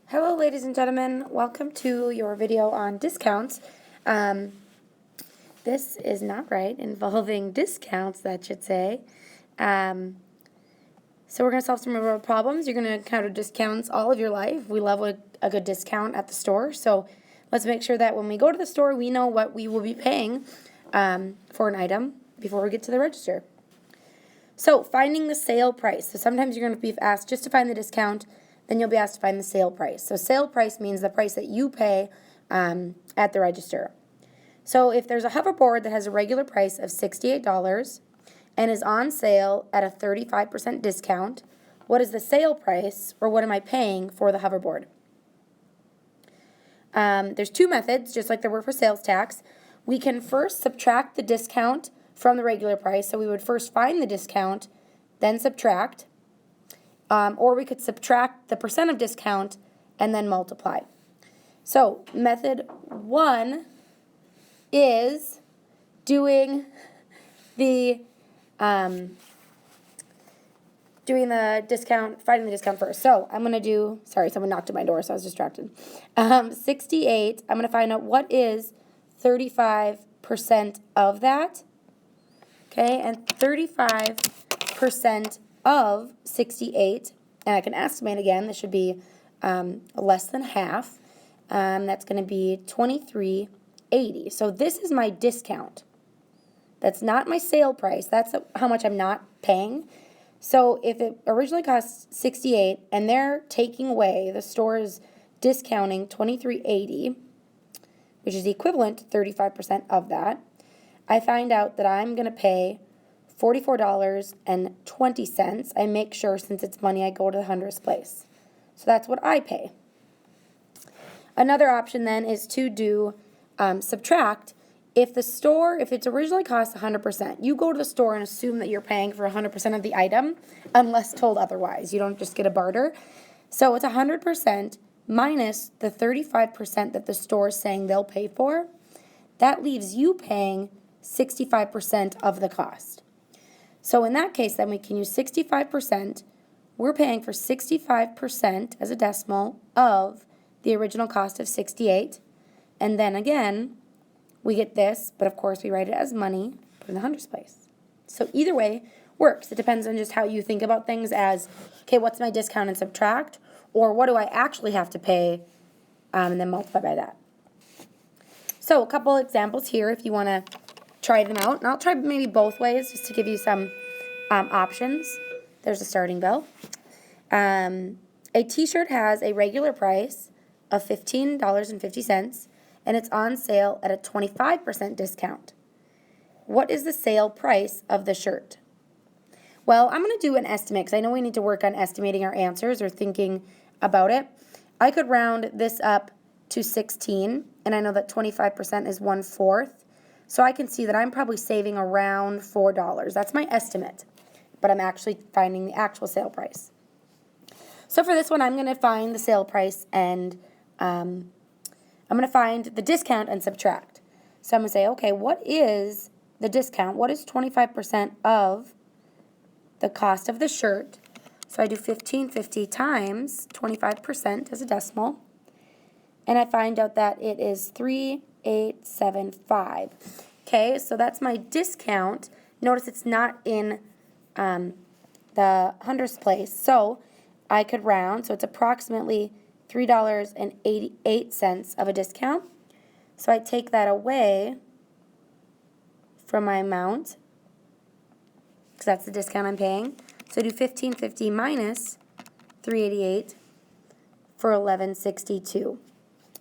Hello, ladies and gentlemen. Welcome to your video on discounts. This is not right, involving discounts, that should say. So we're going to solve some real world problems. You're going to encounter discounts all of your life. We love a good discount at the store. So let's make sure that when we go to the store, we know what we will be paying for an item before we get to the register. So finding the sale price. So sometimes you're going to be asked just to find the discount. Then you'll be asked to find the sale price. So sale price means the price that you pay at the register. So if there's a hoverboard that has a regular price of $68 and is on sale at a 35% discount, what is the sale price, or what am I paying for the hoverboard? There's two methods, just like there were for sales tax. We can first subtract the discount from the regular price. So we would first find the discount, then subtract. Or we could subtract the percent of discount and then multiply. So method one is doing the discount, finding the discount first. So I'm going to do, sorry, someone knocked at my door, so I was distracted. 68, I'm going to find out what is 35% of that. Okay, and 35% of 68, and I can estimate again, this should be less than half. That's going to be $23.80. So this is my discount. That's not my sale price. That's how much I'm not paying. So if it originally cost $68 and they're taking away, the store is discounting $23.80, which is equivalent to 35% of that, I find out that I'm going to pay $44.20. I make sure, since it's money, I go to the hundredths place. So that's what I pay. Another option then is to do subtract. If it's originally cost 100%, you go to the store and assume that you're paying for 100% of the item, unless told otherwise. You don't just get a barter. So it's 100% minus the 35% that the store is saying they'll pay for. That leaves you paying 65% of the cost. So in that case, then we can use 65%. We're paying for 65% as a decimal of the original cost of 68. And then again, we get this, but of course we write it as money, put in the hundredths place. So either way works. It depends on just how you think about things as, okay, what's my discount and subtract? Or what do I actually have to pay and then multiply by that. So a couple examples here if you want to try them out. And I'll try maybe both ways just to give you some options. There's a starting bell. A t-shirt has a regular price of $15.50 and it's on sale at a 25% discount. What is the sale price of the shirt? Well, I'm going to do an estimate because I know we need to work on estimating our answers or thinking about it. I could round this up to 16, and I know that 25% is 1/4. So I can see that I'm probably saving around $4. That's my estimate, but I'm actually finding the actual sale price. So for this one, I'm going to find the sale price and I'm going to find the discount and subtract. So I'm going to say, okay, what is the discount? What is 25% of the cost of the shirt? So I do $15.50 times 25% as a decimal, and I find out that it is $3,875. Okay, so that's my discount. Notice it's not in the hundredths place, so I could round. So it's approximately $3.88 of a discount. So I take that away from my amount, because that's the discount I'm paying. So I do $15.50 minus $3.88 for $11.62.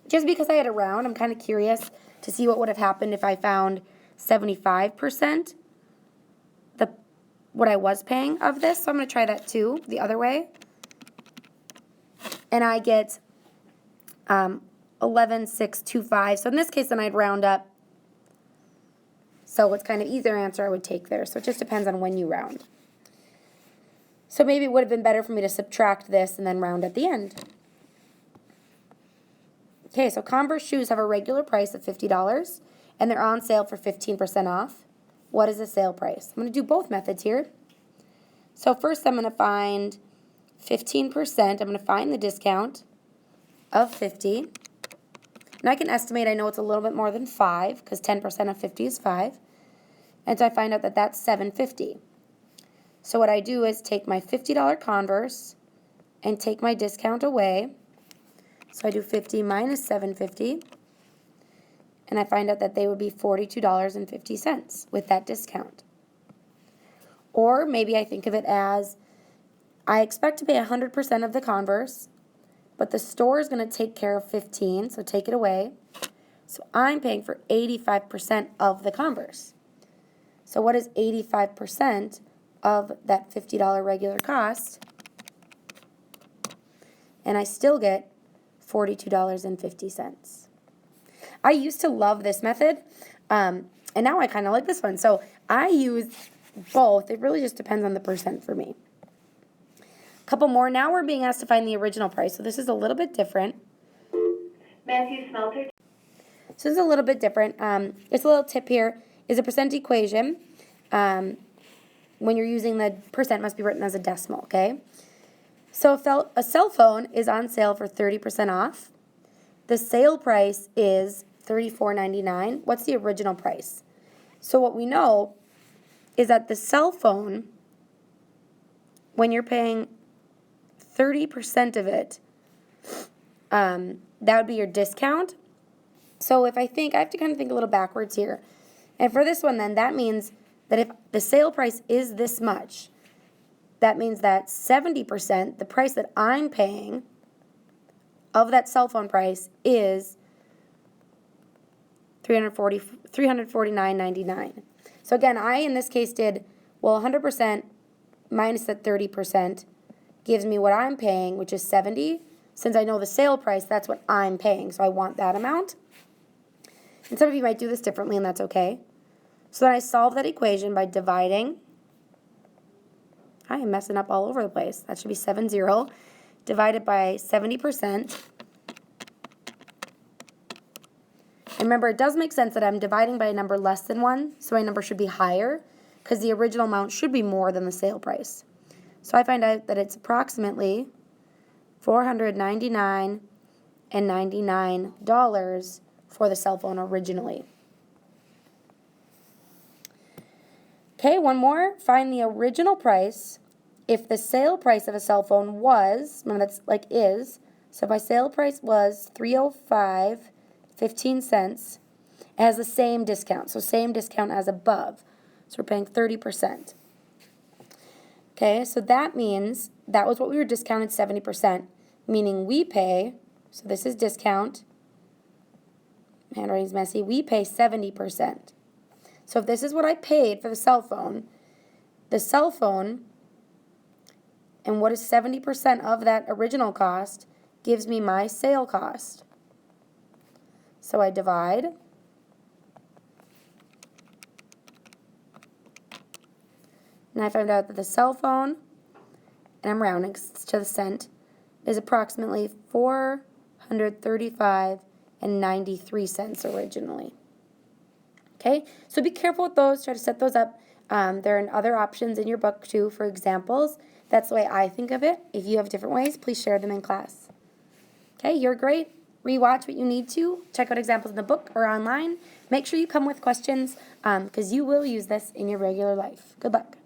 Just because I had a round, I'm kind of curious to see what would have happened if I found 75% what I was paying of this. So I'm going to try that too, the other way. And I get $11,625. So in this case, then I'd round up. So it's kind of either answer I would take there. So it just depends on when you round. So maybe it would have been better for me to subtract this and then round at the end. Okay, so Converse shoes have a regular price of $50, and they're on sale for 15% off. What is the sale price? I'm going to do both methods here. So first I'm going to find 15%. I'm going to find the discount. of 50. And I can estimate, I know it's a little bit more than 5 because 10% of 50 is 5. And so I find out that that's $7.50. So what I do is take my $50 Converse and take my discount away. So I do 50 minus $7.50. And I find out that they would be $42.50 with that discount. Or maybe I think of it as I expect to pay 100% of the Converse, but the store is going to take care of 15, so take it away. So I'm paying for 85% of the Converse. So what is 85% of that $50 regular cost? And I still get $42.50. I used to love this method, and now I kind of like this one. So I use both. It really just depends on the percent for me. A couple more. Now we're being asked to find the original price. So this is a little bit different. Matthew Smelter. So this is a little bit different. It's a little tip here. Is a percent equation. When you're using the percent, must be written as a decimal, okay? So a cell phone is on sale for 30% off. The sale price is $34.99. What's the original price? So what we know is that the cell phone, when you're paying 30% of it, that would be your discount. So if I have to kind of think a little backwards here. And for this one then, that means that if the sale price is this much, that means that 70%, the price that I'm paying of that cell phone price is $349.99. So again, I in this case did, 100% minus the 30% gives me what I'm paying, which is 70. Since I know the sale price, that's what I'm paying, so I want that amount. And some of you might do this differently, and that's okay. So then I solve that equation by dividing. I am messing up all over the place. That should be 70 divided by 70%. And remember, it does make sense that I'm dividing by a number less than 1, so my number should be higher because the original amount should be more than the sale price. So I find out that it's approximately $499.99 for the cell phone originally. Okay, one more. Find the original price if the sale price of a cell phone was, remember that's like is, so if my sale price was $305.15, it has the same discount, so same discount as above. So we're paying 30%. Okay, so that means that was what we were discounted 70%, meaning we pay, so this is discount, handwriting's messy, we pay 70%. So if this is what I paid for the cell phone, and what is 70% of that original cost gives me my sale cost. So I divide. And I found out that the cell phone, and I'm rounding to the cent, is approximately $435.93 originally. Okay, so be careful with those. Try to set those up. There are other options in your book too for examples. That's the way I think of it. If you have different ways, please share them in class. Okay, you're great. Rewatch what you need to. Check out examples in the book or online. Make sure you come with questions because you will use this in your regular life. Good luck.